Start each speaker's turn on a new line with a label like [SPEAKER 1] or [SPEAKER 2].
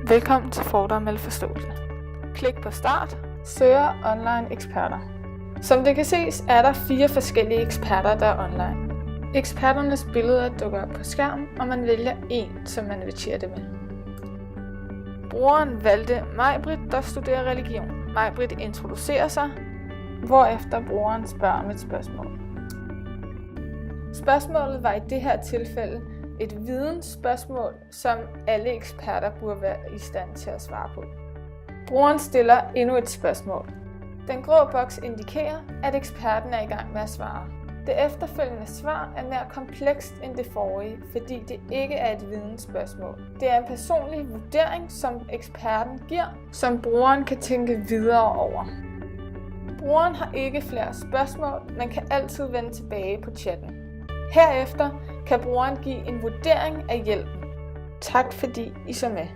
[SPEAKER 1] Velkommen til Fordomme eller Forståelse. Klik på start. Søger online eksperter. Som det kan ses, er der 4 forskellige eksperter, der er online. Eksperternes billeder dukker op på skærmen, og man vælger en, som man vil chatte med. Brugeren valgte Majbrit, der studerer religion. Majbrit introducerer sig, hvorefter brugeren spørger om et spørgsmål. Spørgsmålet var i det her tilfælde et vidensspørgsmål, som alle eksperter burde være i stand til at svare på. Brugeren stiller endnu et spørgsmål. Den grå boks indikerer, at eksperten er i gang med at svare. Det efterfølgende svar er mere komplekst end det forrige, fordi det ikke er et vidensspørgsmål. Det er en personlig vurdering, som eksperten giver, som brugeren kan tænke videre over. Brugeren har ikke flere spørgsmål, men kan altid vende tilbage på chatten. Herefter kan brugeren give en vurdering af hjælpen. Tak fordi I så med.